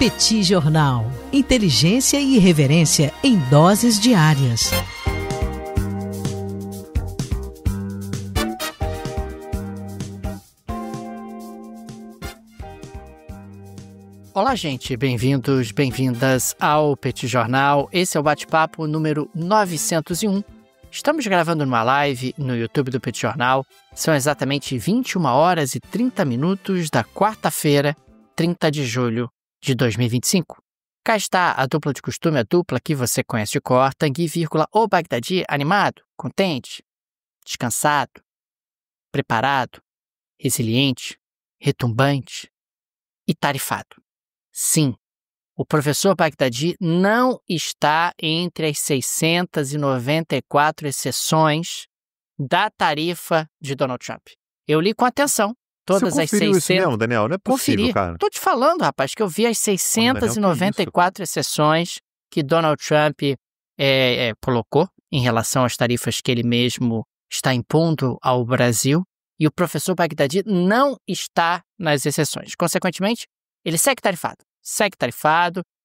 Petit Jornal. Inteligência e irreverência em doses diárias. Olá, gente. Bem-vindos, bem-vindas ao Petit Jornal. Esse é o bate-papo número 901. Estamos gravando numa live no YouTube do Petit Jornal. São exatamente 21 horas e 30 minutos da quarta-feira, 30 de julho de 2025. Cá está a dupla de costume, a dupla que você conhece de cor, Tanguy, o Bagdadi, animado, contente, descansado, preparado, resiliente, retumbante e tarifado. Sim, o professor Bagdadi não está entre as 694 exceções da tarifa de Donald Trump. Eu li com atenção todas as 600... Isso mesmo, Daniel? Não é possível, cara. Estou te falando, rapaz, que eu vi as 694 exceções que Donald Trump colocou em relação às tarifas que ele mesmo está impondo ao Brasil, e o professor Bagdadi não está nas exceções. Consequentemente, ele segue tarifado,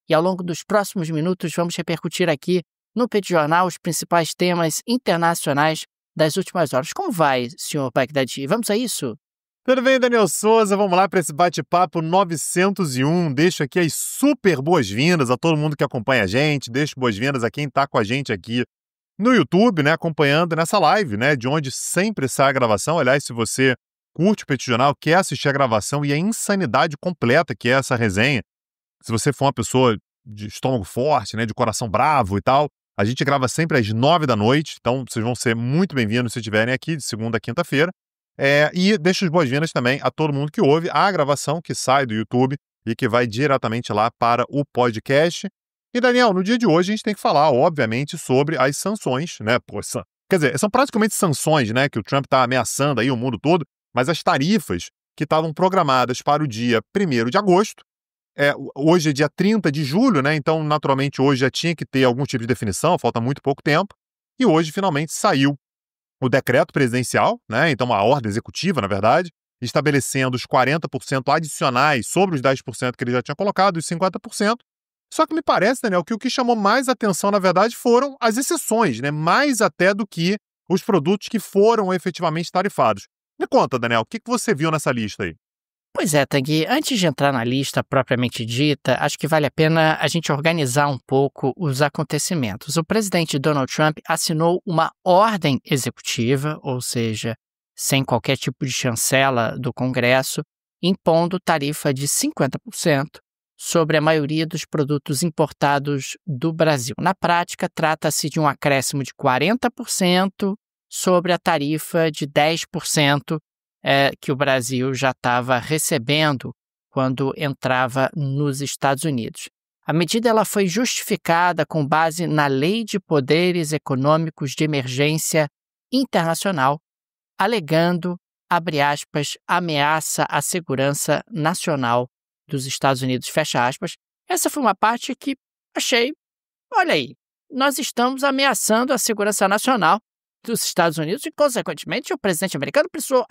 e ao longo dos próximos minutos vamos repercutir aqui no Petit Jornal os principais temas internacionais das últimas horas. Como vai, senhor Bagdadi? Vamos a isso? Tudo bem, Daniel Souza? Vamos lá para esse bate-papo 901. Deixo aqui as super boas-vindas a todo mundo que acompanha a gente. Deixo boas-vindas a quem está com a gente aqui no YouTube, né, acompanhando nessa live, né, de onde sempre sai a gravação. Aliás, se você curte o Petit Jornal, quer assistir a gravação e a insanidade completa que é essa resenha, se você for uma pessoa de estômago forte, né, de coração bravo e tal, a gente grava sempre às 9 da noite, então vocês vão ser muito bem-vindos se estiverem aqui de segunda a quinta-feira. E deixo as boas-vindas também a todo mundo que ouve a gravação que sai do YouTube e que vai diretamente lá para o podcast. E, Daniel, no dia de hoje a gente tem que falar, obviamente, sobre as sanções, né? Quer dizer, são praticamente sanções, né, que o Trump está ameaçando aí o mundo todo, mas as tarifas que estavam programadas para o dia 1º de agosto, hoje é dia 30 de julho, né? Então, naturalmente, hoje já tinha que ter algum tipo de definição, falta muito pouco tempo, e hoje finalmente saiu o decreto presidencial, né? Então, uma ordem executiva, na verdade, estabelecendo os 40% adicionais sobre os 10% que ele já tinha colocado, os 50%. Só que me parece, Daniel, que o que chamou mais atenção, na verdade, foram as exceções, né? Mais até do que os produtos que foram efetivamente tarifados. Me conta, Daniel, o que você viu nessa lista aí? Pois é, Tanguy, antes de entrar na lista propriamente dita, acho que vale a pena a gente organizar um pouco os acontecimentos. O presidente Donald Trump assinou uma ordem executiva, ou seja, sem qualquer tipo de chancela do Congresso, impondo tarifa de 50% sobre a maioria dos produtos importados do Brasil. Na prática, trata-se de um acréscimo de 40% sobre a tarifa de 10% que o Brasil já estava recebendo quando entrava nos Estados Unidos. A medida ela foi justificada com base na Lei de Poderes Econômicos de Emergência Internacional, alegando, abre aspas, ameaça à segurança nacional dos Estados Unidos, fecha aspas. Essa foi uma parte que achei, olha aí, nós estamos ameaçando a segurança nacional dos Estados Unidos e, consequentemente, o presidente americano precisou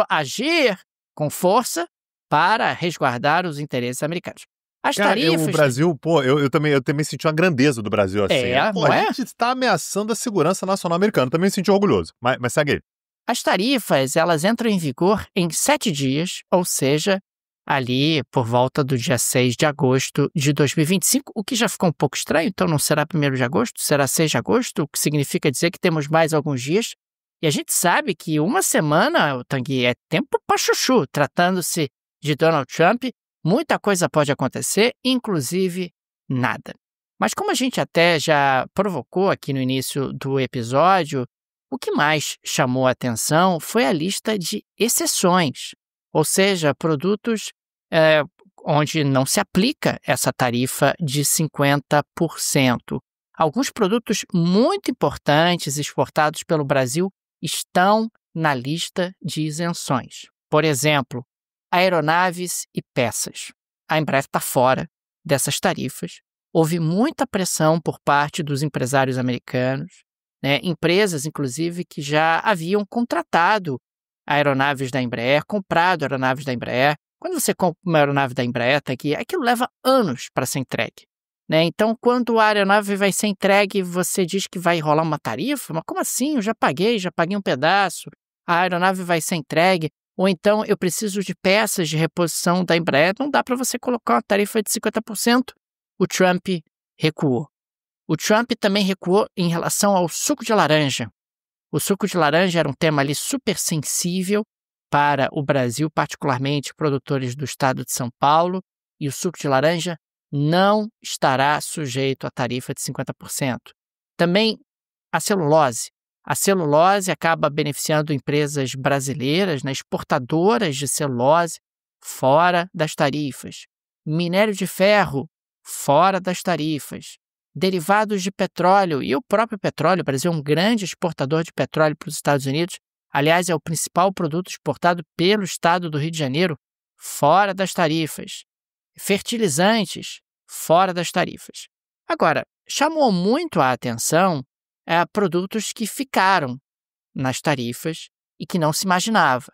agir com força para resguardar os interesses americanos. As tarifas... O Brasil, eu também senti uma grandeza do Brasil assim. A gente está ameaçando a segurança nacional americana, também senti orgulhoso, mas segue aí. As tarifas, elas entram em vigor em 7 dias, ou seja, ali por volta do dia 6 de agosto de 2025, o que já ficou um pouco estranho, então não será 1º de agosto, será 6 de agosto, o que significa dizer que temos mais alguns dias. E a gente sabe que uma semana, Tanguy, é tempo para chuchu. Tratando-se de Donald Trump, muita coisa pode acontecer, inclusive nada. Mas como a gente até já provocou aqui no início do episódio, o que mais chamou a atenção foi a lista de exceções, ou seja, produtos onde não se aplica essa tarifa de 50%. Alguns produtos muito importantes exportados pelo Brasil estão na lista de isenções. Por exemplo, aeronaves e peças. A Embraer está fora dessas tarifas. Houve muita pressão por parte dos empresários americanos, né? Empresas, inclusive, que já haviam contratado aeronaves da Embraer, comprado aeronaves da Embraer, Quando você compra uma aeronave da Embraer, aquilo leva anos para ser entregue, né? Então, quando a aeronave vai ser entregue, você diz que vai rolar uma tarifa? Mas como assim? Eu já paguei um pedaço. A aeronave vai ser entregue. Ou então, eu preciso de peças de reposição da Embraer. Não dá para você colocar uma tarifa de 50%. O Trump recuou. O Trump também recuou em relação ao suco de laranja. O suco de laranja era um tema ali super sensível para o Brasil, particularmente produtores do estado de São Paulo, e o suco de laranja não estará sujeito à tarifa de 50%. Também a celulose. A celulose acaba beneficiando empresas brasileiras, né, exportadoras de celulose, fora das tarifas. Minério de ferro, fora das tarifas. Derivados de petróleo e o próprio petróleo. O Brasil é um grande exportador de petróleo para os Estados Unidos. Aliás, é o principal produto exportado pelo estado do Rio de Janeiro, fora das tarifas. Fertilizantes, fora das tarifas. Agora, chamou muito a atenção produtos que ficaram nas tarifas e que não se imaginava.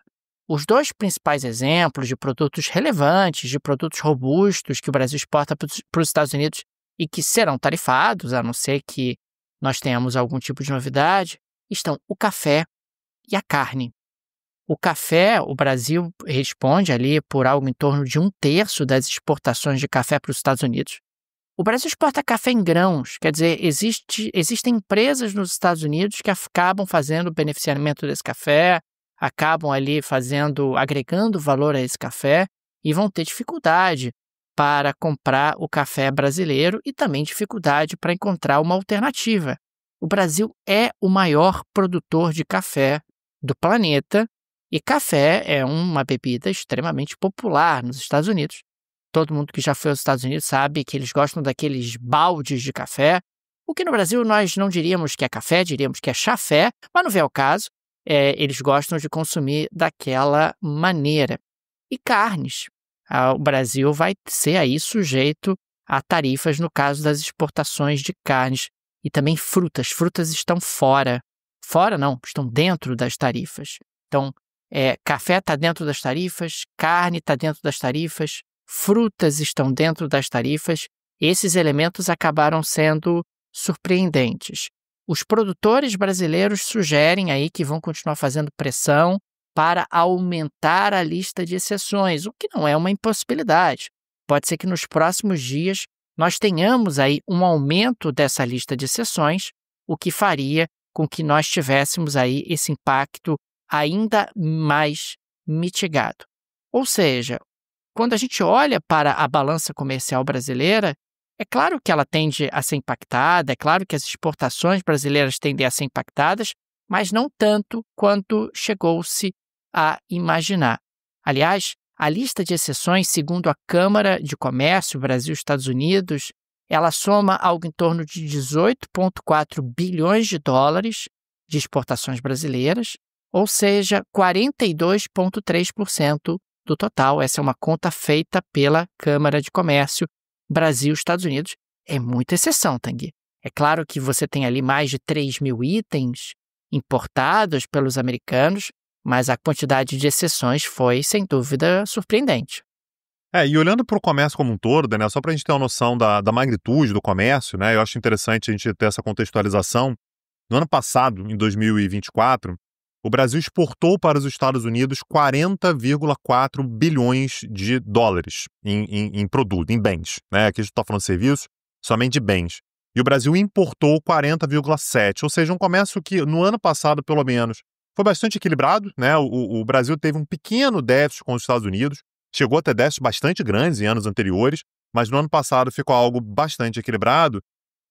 Os dois principais exemplos de produtos relevantes, de produtos robustos que o Brasil exporta para os Estados Unidos e que serão tarifados, a não ser que nós tenhamos algum tipo de novidade, estão o café e a carne. O café, o Brasil responde ali por algo em torno de 1/3 das exportações de café para os Estados Unidos. O Brasil exporta café em grãos, quer dizer, existem empresas nos Estados Unidos que acabam fazendo o beneficiamento desse café, acabam ali agregando valor a esse café e vão ter dificuldade para comprar o café brasileiro e também dificuldade para encontrar uma alternativa. O Brasil é o maior produtor de café do planeta e café é uma bebida extremamente popular nos Estados Unidos. Todo mundo que já foi aos Estados Unidos sabe que eles gostam daqueles baldes de café, o que no Brasil nós não diríamos que é café, diríamos que é chafé, mas não vem ao caso, eles gostam de consumir daquela maneira. E carnes. O Brasil vai ser aí sujeito a tarifas no caso das exportações de carnes e também frutas. Frutas estão fora. Fora não, estão dentro das tarifas. Então, café está dentro das tarifas, carne está dentro das tarifas, frutas estão dentro das tarifas. Esses elementos acabaram sendo surpreendentes. Os produtores brasileiros sugerem aí que vão continuar fazendo pressão para aumentar a lista de exceções, o que não é uma impossibilidade. Pode ser que nos próximos dias nós tenhamos aí um aumento dessa lista de exceções, o que faria com que nós tivéssemos aí esse impacto ainda mais mitigado. Ou seja, quando a gente olha para a balança comercial brasileira, é claro que ela tende a ser impactada, é claro que as exportações brasileiras tendem a ser impactadas, mas não tanto quanto chegou-se a imaginar. Aliás, a lista de exceções, segundo a Câmara de Comércio Brasil-Estados Unidos, ela soma algo em torno de 18,4 bilhões de dólares de exportações brasileiras, ou seja, 42,3% do total. Essa é uma conta feita pela Câmara de Comércio Brasil-Estados Unidos. É muita exceção, Tanguy. É claro que você tem ali mais de 3 mil itens importados pelos americanos, mas a quantidade de exceções foi, sem dúvida, surpreendente. E olhando para o comércio como um todo, Daniel, só para a gente ter uma noção da magnitude do comércio, né, eu acho interessante a gente ter essa contextualização. No ano passado, em 2024, o Brasil exportou para os Estados Unidos 40,4 bilhões de dólares em produto, em bens. Né? Aqui a gente está falando de serviços, somente de bens. E o Brasil importou 40,7, ou seja, um comércio que no ano passado, pelo menos, foi bastante equilibrado. Né? O Brasil teve um pequeno déficit com os Estados Unidos, chegou a ter déficits bastante grandes em anos anteriores, mas no ano passado ficou algo bastante equilibrado.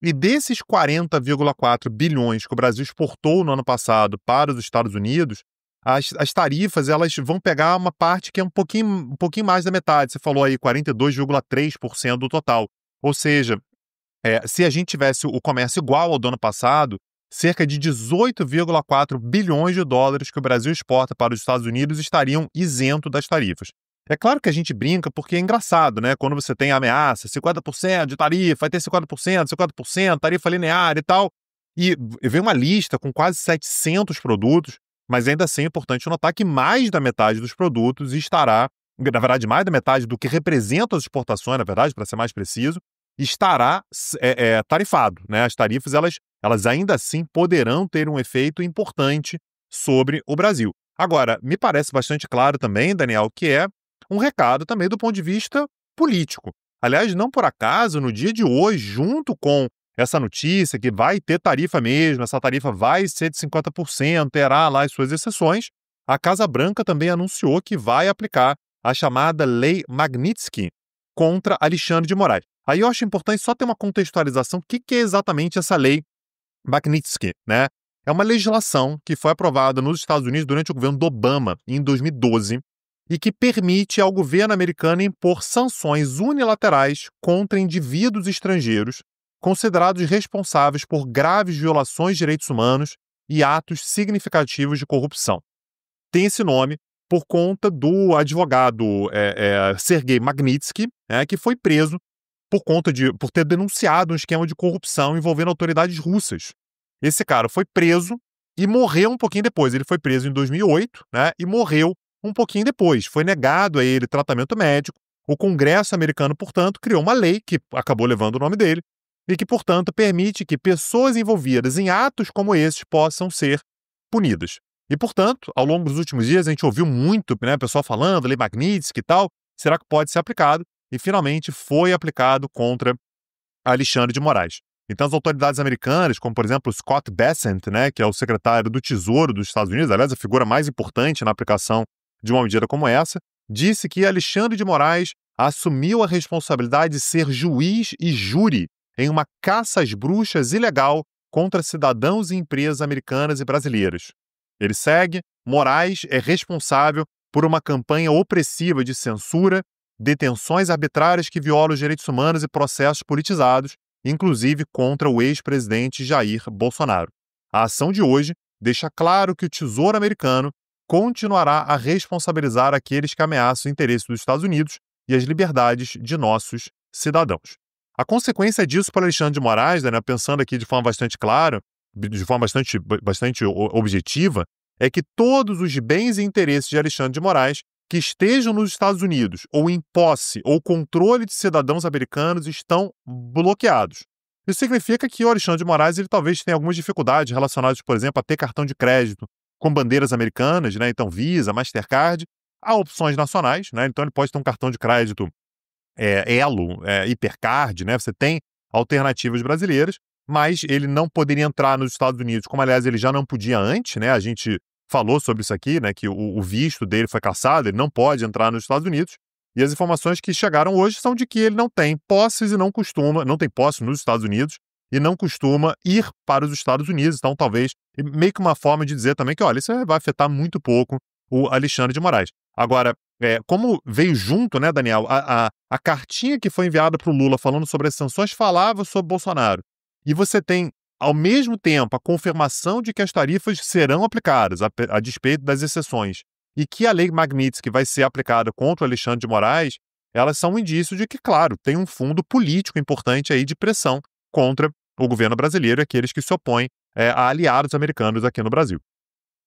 E desses 40,4 bilhões que o Brasil exportou no ano passado para os Estados Unidos, as tarifas elas vão pegar uma parte que é um pouquinho mais da metade. Você falou aí 42,3% do total. Ou seja, se a gente tivesse o comércio igual ao do ano passado, cerca de 18,4 bilhões de dólares que o Brasil exporta para os Estados Unidos estariam isentos das tarifas. É claro que a gente brinca porque é engraçado, né? Quando você tem ameaça, 50% de tarifa, vai ter 50%, tarifa linear e tal. E vem uma lista com quase 700 produtos, mas ainda assim é importante notar que mais da metade dos produtos estará na verdade, mais da metade do que representa as exportações, na verdade, para ser mais preciso, estará tarifado, né? As tarifas, elas ainda assim poderão ter um efeito importante sobre o Brasil. Agora, me parece bastante claro também, Daniel, que é um recado também do ponto de vista político. Aliás, não por acaso, no dia de hoje, junto com essa notícia que vai ter tarifa mesmo, essa tarifa vai ser de 50%, terá lá as suas exceções, a Casa Branca também anunciou que vai aplicar a chamada Lei Magnitsky contra Alexandre de Moraes. Aí eu acho importante só ter uma contextualização. O que é exatamente essa Lei Magnitsky, né? É uma legislação que foi aprovada nos Estados Unidos durante o governo do Obama, em 2012, e que permite ao governo americano impor sanções unilaterais contra indivíduos estrangeiros considerados responsáveis por graves violações de direitos humanos e atos significativos de corrupção. Tem esse nome por conta do advogado Sergei Magnitsky, que foi preso por ter denunciado um esquema de corrupção envolvendo autoridades russas. Esse cara foi preso e morreu um pouquinho depois. Ele foi preso em 2008, e morreu um pouquinho depois. Foi negado a ele tratamento médico. O Congresso americano, portanto, criou uma lei que acabou levando o nome dele e que, portanto, permite que pessoas envolvidas em atos como esses possam ser punidas. E, portanto, ao longo dos últimos dias, a gente ouviu muito, o pessoal falando, lei Magnitsky e tal, será que pode ser aplicado? E, finalmente, foi aplicado contra Alexandre de Moraes. Então, as autoridades americanas, como, por exemplo, Scott Bessent, que é o secretário do Tesouro dos Estados Unidos, aliás, a figura mais importante na aplicação de uma medida como essa, disse que Alexandre de Moraes assumiu a responsabilidade de ser juiz e júri em uma caça às bruxas ilegal contra cidadãos e empresas americanas e brasileiras. Ele segue: Moraes é responsável por uma campanha opressiva de censura, detenções arbitrárias que violam os direitos humanos e processos politizados, inclusive contra o ex-presidente Jair Bolsonaro. A ação de hoje deixa claro que o Tesouro americano continuará a responsabilizar aqueles que ameaçam o interesse dos Estados Unidos e as liberdades de nossos cidadãos. A consequência disso para Alexandre de Moraes, pensando aqui de forma bastante clara, de forma bastante objetiva, é que todos os bens e interesses de Alexandre de Moraes que estejam nos Estados Unidos ou em posse ou controle de cidadãos americanos estão bloqueados. Isso significa que o Alexandre de Moraes ele talvez tenha algumas dificuldades relacionadas, por exemplo, a ter cartão de crédito com bandeiras americanas, então Visa, Mastercard. Há opções nacionais, então ele pode ter um cartão de crédito Elo, Hipercard, você tem alternativas brasileiras, mas ele não poderia entrar nos Estados Unidos, como aliás ele já não podia antes, a gente falou sobre isso aqui, que o visto dele foi cassado, ele não pode entrar nos Estados Unidos, e as informações que chegaram hoje são de que ele não tem posses e não tem posse nos Estados Unidos e não costuma ir para os Estados Unidos, então talvez, meio que uma forma de dizer também que, olha, isso vai afetar muito pouco o Alexandre de Moraes. Agora, como veio junto, Daniel, a cartinha que foi enviada para o Lula falando sobre as sanções falava sobre Bolsonaro, e você tem, ao mesmo tempo, a confirmação de que as tarifas serão aplicadas, a despeito das exceções, e que a Lei Magnitsky vai ser aplicada contra o Alexandre de Moraes, elas são um indício de que, claro, tem um fundo político importante aí de pressão contra o governo brasileiro e aqueles que se opõem a aliados americanos aqui no Brasil.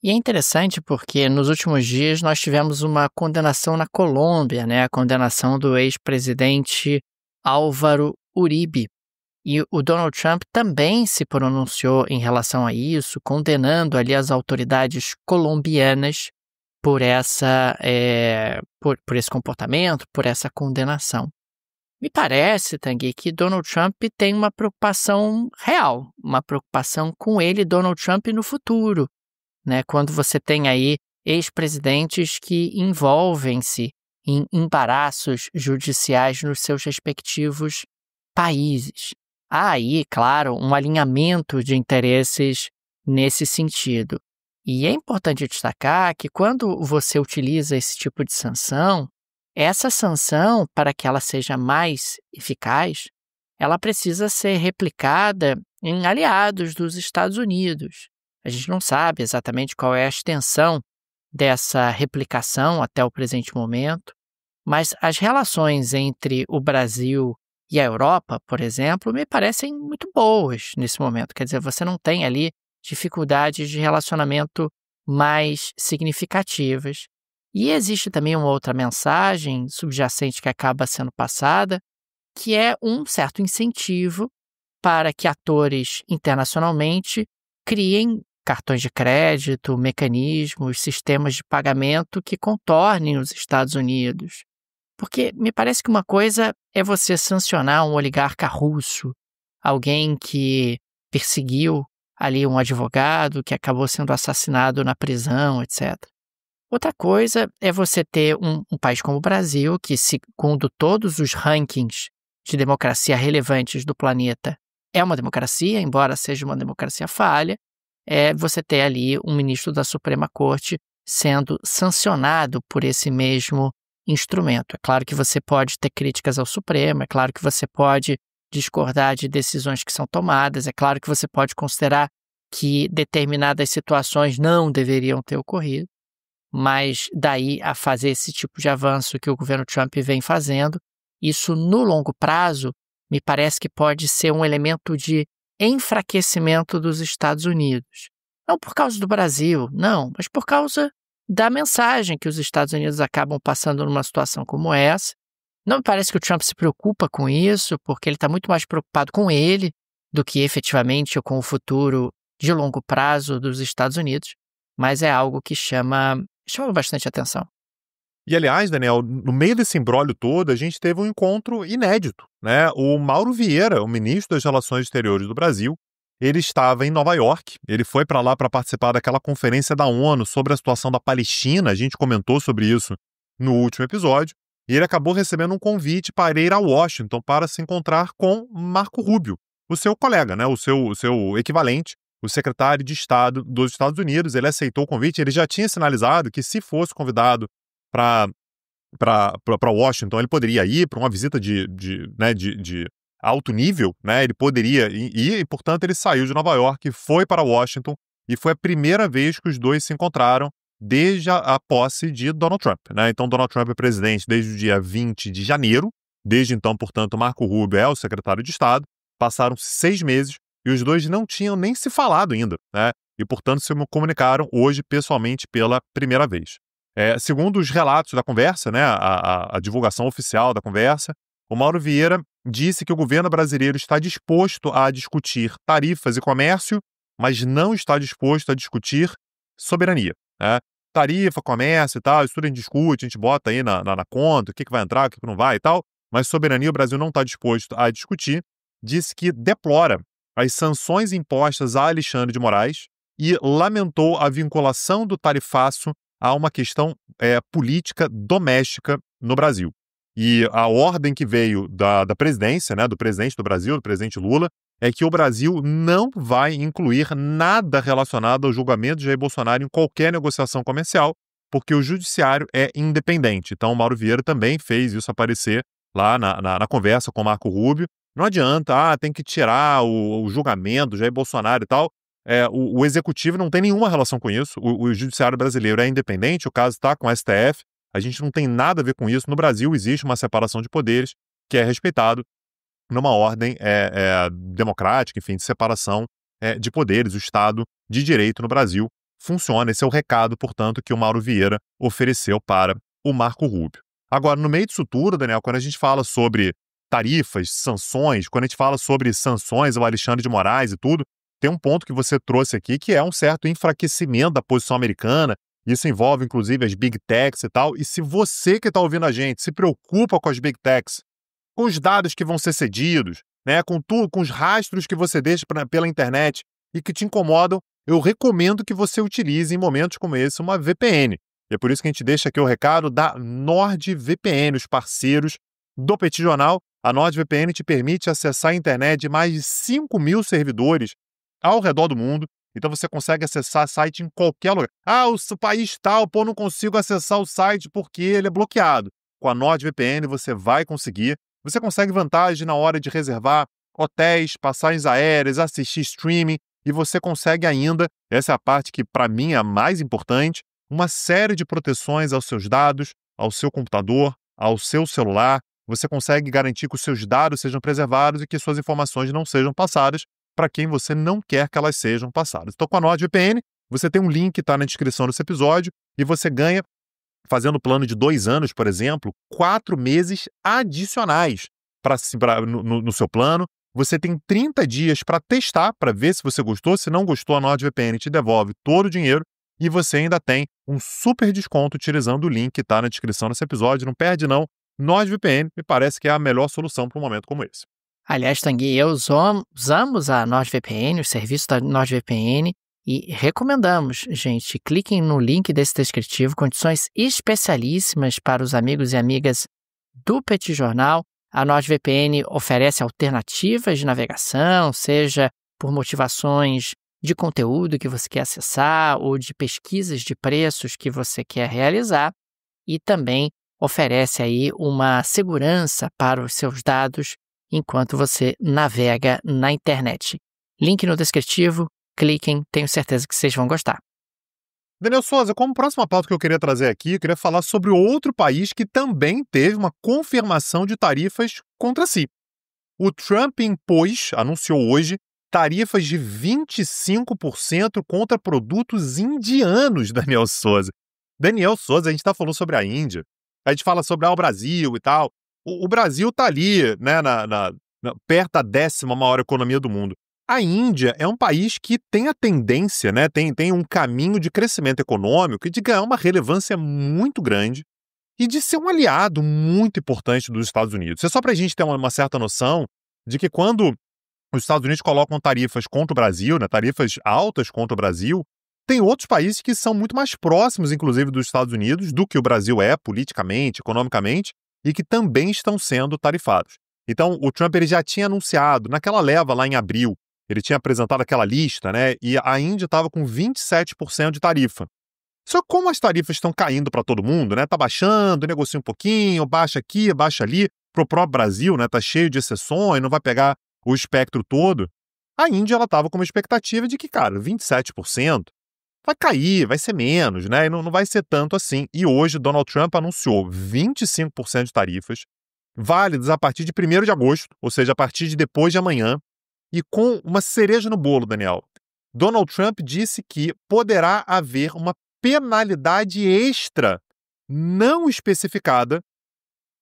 E é interessante porque nos últimos dias nós tivemos uma condenação na Colômbia, a condenação do ex-presidente Álvaro Uribe. E o Donald Trump também se pronunciou em relação a isso, condenando ali as autoridades colombianas por por esse comportamento, por essa condenação. Me parece, Tanguy, que Donald Trump tem uma preocupação real, uma preocupação com ele, Donald Trump, no futuro, quando você tem aí ex-presidentes que envolvem-se em embaraços judiciais nos seus respectivos países. Há aí, claro, um alinhamento de interesses nesse sentido. E é importante destacar que quando você utiliza esse tipo de sanção, essa sanção, para que ela seja mais eficaz, ela precisa ser replicada em aliados dos Estados Unidos. A gente não sabe exatamente qual é a extensão dessa replicação até o presente momento, mas as relações entre o Brasil e a Europa, por exemplo, me parecem muito boas nesse momento. Quer dizer, você não tem ali dificuldades de relacionamento mais significativas. E existe também uma outra mensagem subjacente que acaba sendo passada, que é um certo incentivo para que atores internacionalmente criem cartões de crédito, mecanismos, sistemas de pagamento que contornem os Estados Unidos. Porque me parece que uma coisa é você sancionar um oligarca russo, alguém que perseguiu ali um advogado que acabou sendo assassinado na prisão, etc. Outra coisa é você ter um país como o Brasil, que, segundo todos os rankings de democracia relevantes do planeta, é uma democracia, embora seja uma democracia falha, é você ter ali um ministro da Suprema Corte sendo sancionado por esse mesmo instrumento. É claro que você pode ter críticas ao Supremo, é claro que você pode discordar de decisões que são tomadas, é claro que você pode considerar que determinadas situações não deveriam ter ocorrido, mas daí a fazer esse tipo de avanço que o governo Trump vem fazendo, isso no longo prazo me parece que pode ser um elemento de enfraquecimento dos Estados Unidos. Não por causa do Brasil, não, mas por causa da mensagem que os Estados Unidos acabam passando numa situação como essa. Não me parece que o Trump se preocupa com isso, porque ele está muito mais preocupado com ele do que efetivamente com o futuro de longo prazo dos Estados Unidos, mas é algo que chama bastante atenção. E, aliás, Daniel, no meio desse imbróglio todo, a gente teve um encontro inédito, né? O Mauro Vieira, o ministro das Relações Exteriores do Brasil, ele estava em Nova York, ele foi para lá para participar daquela conferência da ONU sobre a situação da Palestina, a gente comentou sobre isso no último episódio, e ele acabou recebendo um convite para ir a Washington para se encontrar com Marco Rubio, o seu colega, né? O seu equivalente, o secretário de Estado dos Estados Unidos. Ele aceitou o convite, ele já tinha sinalizado que se fosse convidado para Washington, ele poderia ir para uma visita de alto nível, né? Ele poderia ir e, portanto, ele saiu de Nova York, foi para Washington, e foi a primeira vez que os dois se encontraram desde a posse de Donald Trump, né? Então, Donald Trump é presidente desde o dia 20 de janeiro, desde então, portanto, Marco Rubio é o secretário de Estado, passaram 6 meses e os dois não tinham nem se falado ainda, né? E, portanto, se comunicaram hoje pessoalmente pela primeira vez. Segundo os relatos da conversa, né, a divulgação oficial da conversa, o Mauro Vieira disse que o governo brasileiro está disposto a discutir tarifas e comércio, mas não está disposto a discutir soberania, né? Tarifa, comércio e tal, isso tudo a gente discute, a gente bota aí na conta, o que vai entrar, o que não vai e tal, mas soberania o Brasil não está disposto a discutir. Disse que deplora as sanções impostas a Alexandre de Moraes e lamentou a vinculação do tarifaço a uma questão política doméstica no Brasil. E a ordem que veio da presidência, né, do presidente do Brasil, do presidente Lula, é que o Brasil não vai incluir nada relacionado ao julgamento de Jair Bolsonaro em qualquer negociação comercial, porque o judiciário é independente. Então, o Mauro Vieira também fez isso aparecer lá na conversa com o Marco Rubio. Não adianta, tem que tirar o julgamento do Jair Bolsonaro e tal. O executivo não tem nenhuma relação com isso, o judiciário brasileiro é independente, o caso está com o STF, a gente não tem nada a ver com isso. No Brasil existe uma separação de poderes que é respeitado numa ordem democrática, enfim, de separação de poderes. O Estado de Direito no Brasil funciona. Esse é o recado, portanto, que o Mauro Vieira ofereceu para o Marco Rubio. Agora, no meio disso tudo, Daniel, quando a gente fala sobre tarifas, sanções, quando a gente fala sobre sanções ao Alexandre de Moraes e tudo, tem um ponto que você trouxe aqui que é um certo enfraquecimento da posição americana. Isso envolve, inclusive, as Big Techs e tal. E se você que está ouvindo a gente se preocupa com as Big Techs, com os dados que vão ser cedidos, né, com tudo, com os rastros que você deixa pela internet e que te incomodam, eu recomendo que você utilize em momentos como esse uma VPN. E é por isso que a gente deixa aqui o recado da NordVPN, os parceiros do Petit Jornal. A NordVPN te permite acessar a internet de mais de 5.000 servidores ao redor do mundo. Então você consegue acessar site em qualquer lugar. O país tal, não consigo acessar o site porque ele é bloqueado. Com a NordVPN você vai conseguir. Você consegue vantagem na hora de reservar hotéis, passagens aéreas, assistir streaming, e você consegue ainda, essa é a parte que para mim é a mais importante, uma série de proteções aos seus dados, ao seu computador, ao seu celular. Você consegue garantir que os seus dados sejam preservados e que suas informações não sejam passadas para quem você não quer que elas sejam passadas. Então, com a NordVPN, você tem um link que está na descrição desse episódio e você ganha fazendo plano de 2 anos, por exemplo, 4 meses adicionais no seu plano. Você tem 30 dias para testar, para ver se você gostou. Se não gostou, a NordVPN te devolve todo o dinheiro e você ainda tem um super desconto utilizando o link que está na descrição desse episódio. Não perde, não. NordVPN me parece que é a melhor solução para um momento como esse. Aliás, Tanguy e eu usamos a NordVPN, o serviço da NordVPN, e recomendamos, gente, cliquem no link desse descritivo, condições especialíssimas para os amigos e amigas do Petit Jornal. A NordVPN oferece alternativas de navegação, seja por motivações de conteúdo que você quer acessar ou de pesquisas de preços que você quer realizar, e também oferece aí uma segurança para os seus dados enquanto você navega na internet. Link no descritivo, cliquem, tenho certeza que vocês vão gostar. Daniel Souza, como próxima pauta que eu queria trazer aqui, eu queria falar sobre outro país que também teve uma confirmação de tarifas contra si. O Trump anunciou hoje, tarifas de 25% contra produtos indianos, Daniel Souza. Daniel Souza, a gente está falando sobre a Índia, a gente fala sobre o Brasil e tal. O Brasil está ali, né, perto da 10ª maior economia do mundo. A Índia é um país que tem a tendência, né, tem um caminho de crescimento econômico e de ganhar uma relevância muito grande e de ser um aliado muito importante dos Estados Unidos. Isso é só para a gente ter uma certa noção de que quando os Estados Unidos colocam tarifas contra o Brasil, né, tarifas altas contra o Brasil, tem outros países que são muito mais próximos, inclusive, dos Estados Unidos do que o Brasil é politicamente, economicamente, e que também estão sendo tarifados. Então, o Trump ele já tinha anunciado, naquela leva lá em abril, ele tinha apresentado aquela lista, né? E a Índia estava com 27% de tarifa. Só que como as tarifas estão caindo para todo mundo, né? Tá baixando, negocia um pouquinho, baixa aqui, baixa ali. Pro próprio Brasil, né? Tá cheio de exceções, não vai pegar o espectro todo. A Índia, ela estava com uma expectativa de que, cara, 27% vai cair, vai ser menos, né? E não vai ser tanto assim. E hoje, Donald Trump anunciou 25% de tarifas, válidas a partir de 1º de agosto, ou seja, a partir de depois de amanhã. E com uma cereja no bolo, Daniel, Donald Trump disse que poderá haver uma penalidade extra não especificada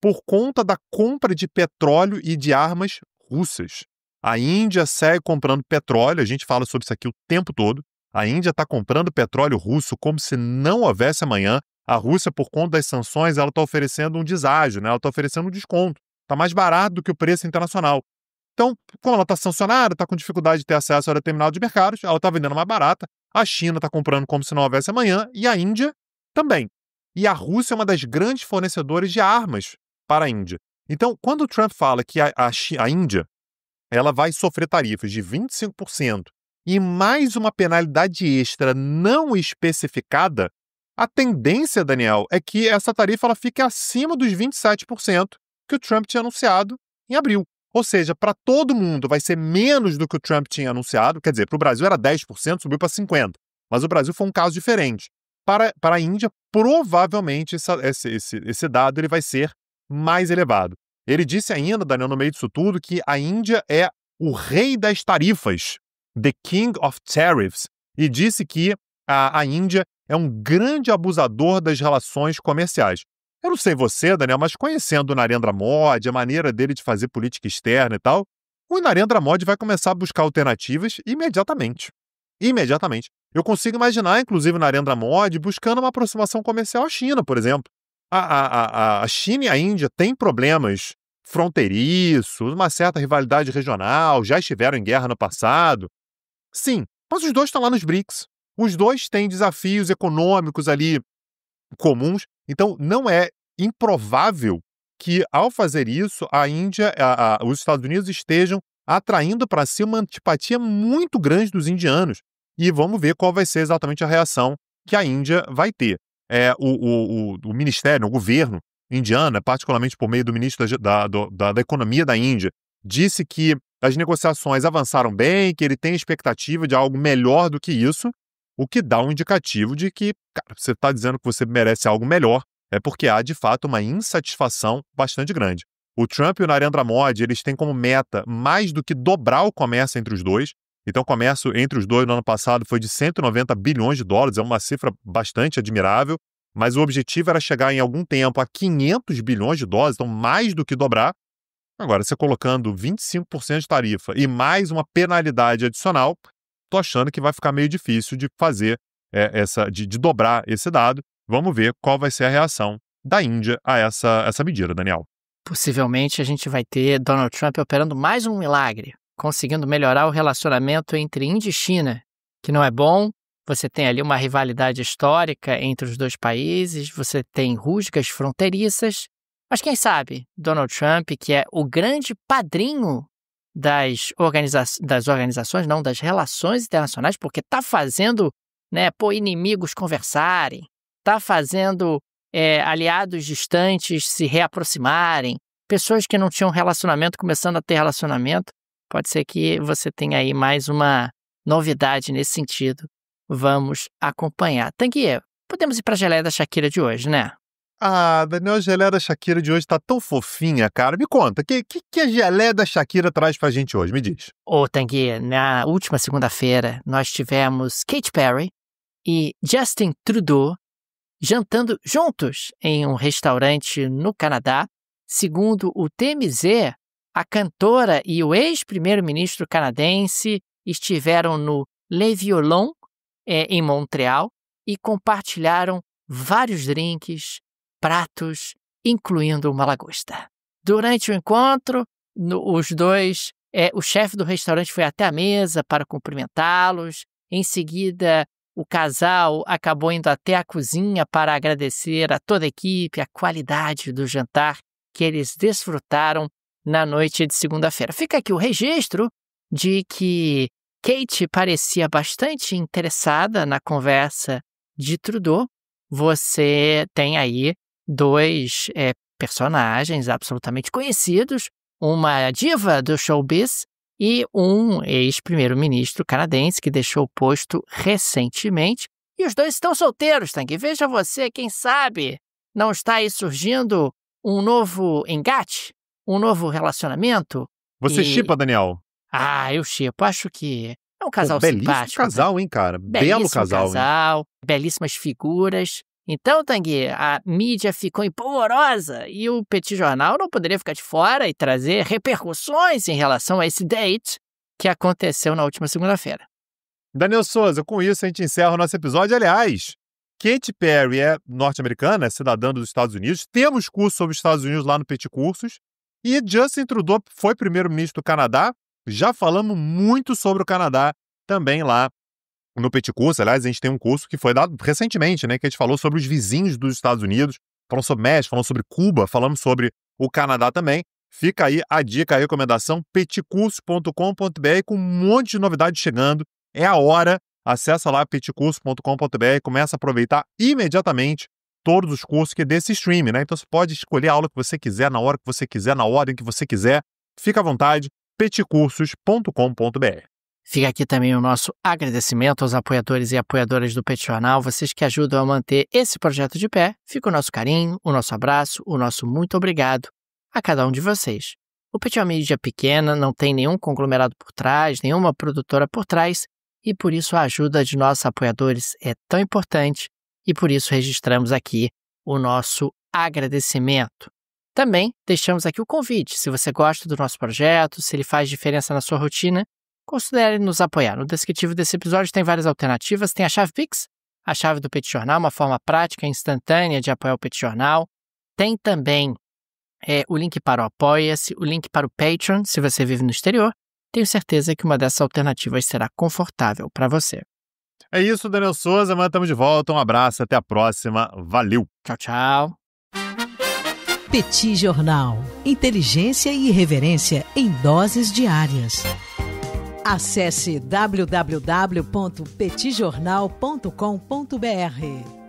por conta da compra de petróleo e de armas russas. A Índia segue comprando petróleo, a gente fala sobre isso aqui o tempo todo. A Índia está comprando petróleo russo como se não houvesse amanhã. A Rússia, por conta das sanções, ela está oferecendo um deságio, né? Ela está oferecendo um desconto. Está mais barato do que o preço internacional. Então, como ela está sancionada, está com dificuldade de ter acesso a determinados mercados, ela está vendendo mais barata, a China está comprando como se não houvesse amanhã, e a Índia também. E a Rússia é uma das grandes fornecedoras de armas para a Índia. Então, quando o Trump fala que a Índia ela vai sofrer tarifas de 25% e mais uma penalidade extra não especificada, a tendência, Daniel, é que essa tarifa ela fique acima dos 27% que o Trump tinha anunciado em abril. Ou seja, para todo mundo vai ser menos do que o Trump tinha anunciado. Quer dizer, para o Brasil era 10%, subiu para 50%. Mas o Brasil foi um caso diferente. Para a Índia, provavelmente esse dado ele vai ser mais elevado. Ele disse ainda, Daniel, no meio disso tudo, que a Índia é o rei das tarifas, the king of tariffs, e disse que a Índia é um grande abusador das relações comerciais. Eu não sei você, Daniel, mas conhecendo o Narendra Modi, a maneira dele de fazer política externa e tal, o Narendra Modi vai começar a buscar alternativas imediatamente. Imediatamente. Eu consigo imaginar, inclusive, o Narendra Modi buscando uma aproximação comercial à China, por exemplo. A China e a Índia têm problemas fronteiriços, uma certa rivalidade regional, já estiveram em guerra no passado. Sim, mas os dois estão lá nos BRICS. Os dois têm desafios econômicos ali comuns. Então, não é improvável que, ao fazer isso, a Índia, os Estados Unidos estejam atraindo para si uma antipatia muito grande dos indianos. E vamos ver qual vai ser exatamente a reação que a Índia vai ter. O ministério, o governo indiano, particularmente por meio do ministro da Economia da Índia, disse que as negociações avançaram bem, que ele tem expectativa de algo melhor do que isso, o que dá um indicativo de que, cara, você está dizendo que você merece algo melhor, é porque há, de fato, uma insatisfação bastante grande. O Trump e o Narendra Modi, eles têm como meta mais do que dobrar o comércio entre os dois. Então, o comércio entre os dois no ano passado foi de 190 bilhões de dólares, é uma cifra bastante admirável. mas o objetivo era chegar em algum tempo a 500 bilhões de doses, então mais do que dobrar. Agora, você colocando 25% de tarifa e mais uma penalidade adicional, tô achando que vai ficar meio difícil de fazer de dobrar esse dado. Vamos ver qual vai ser a reação da Índia a essa medida, Daniel. Possivelmente a gente vai ter Donald Trump operando mais um milagre, conseguindo melhorar o relacionamento entre Índia e China, que não é bom. Você tem ali uma rivalidade histórica entre os dois países, você tem rusgas fronteiriças, mas quem sabe Donald Trump, que é o grande padrinho das relações internacionais, porque está fazendo inimigos conversarem, está fazendo aliados distantes se reaproximarem, pessoas que não tinham relacionamento começando a ter relacionamento. Pode ser que você tenha aí mais uma novidade nesse sentido. Vamos acompanhar. Tanguy, podemos ir para a geleia da Shakira de hoje, né? Ah, Daniel, a geleia da Shakira de hoje tá tão fofinha, cara. Me conta, o que a geleia da Shakira traz pra gente hoje? Me diz. Ô, Tanguy, na última segunda-feira, nós tivemos Katy Perry e Justin Trudeau jantando juntos em um restaurante no Canadá. Segundo o TMZ, a cantora e o ex-primeiro-ministro canadense estiveram no Le Violon, em Montreal, e compartilharam vários drinks, pratos, incluindo uma lagosta. Durante o encontro, os dois, o chefe do restaurante foi até a mesa para cumprimentá-los. Em seguida, o casal acabou indo até a cozinha para agradecer a toda a equipe a qualidade do jantar que eles desfrutaram na noite de segunda-feira. Fica aqui o registro de que Katy parecia bastante interessada na conversa de Trudeau. Você tem aí dois personagens absolutamente conhecidos, uma diva do showbiz e um ex-primeiro-ministro canadense que deixou o posto recentemente. E os dois estão solteiros, Tanguy. Veja você, quem sabe não está aí surgindo um novo engate, um novo relacionamento. Você shippa, Daniel? Ah, eu shippo. Acho que é um casal simpático. Belíssimo casal, hein, cara? Belo casal, belíssimas figuras. Então, Tanguy, a mídia ficou empolvorosa e o Petit Jornal não poderia ficar de fora e trazer repercussões em relação a esse date que aconteceu na última segunda-feira. Daniel Souza, com isso a gente encerra o nosso episódio. Aliás, Katy Perry é norte-americana, é cidadã dos Estados Unidos. Temos curso sobre os Estados Unidos lá no Petit Cursos. E Justin Trudeau foi primeiro-ministro do Canadá. Já falamos muito sobre o Canadá também lá no Petit Curso. Aliás, a gente tem um curso que foi dado recentemente, né? Que a gente falou sobre os vizinhos dos Estados Unidos. Falamos sobre México, falamos sobre Cuba, falamos sobre o Canadá também. Fica aí a dica, a recomendação, petitcurso.com.br, com um monte de novidades chegando. É a hora. Acessa lá petitcurso.com.br, começa a aproveitar imediatamente todos os cursos que é desse streaming, né? Então você pode escolher a aula que você quiser, na hora que você quiser, na ordem que você quiser. Fica à vontade, petitcursos.com.br. Fica aqui também o nosso agradecimento aos apoiadores e apoiadoras do Petit Jornal, vocês que ajudam a manter esse projeto de pé. Fica o nosso carinho, o nosso abraço, o nosso muito obrigado a cada um de vocês. O Petit é uma mídia pequena, não tem nenhum conglomerado por trás, nenhuma produtora por trás, e por isso a ajuda de nossos apoiadores é tão importante, e por isso registramos aqui o nosso agradecimento. Também deixamos aqui o convite, se você gosta do nosso projeto, se ele faz diferença na sua rotina, considere nos apoiar. No descritivo desse episódio tem várias alternativas, tem a chave Pix, a chave do Petit Jornal, uma forma prática e instantânea de apoiar o Petit Jornal. Tem também o link para o Apoia-se, o link para o Patreon, se você vive no exterior. Tenho certeza que uma dessas alternativas será confortável para você. É isso, Daniel Souza. Amanhã estamos de volta. Um abraço, até a próxima. Valeu. Tchau, tchau. Petit Jornal. Inteligência e irreverência em doses diárias. Acesse www.petitjornal.com.br.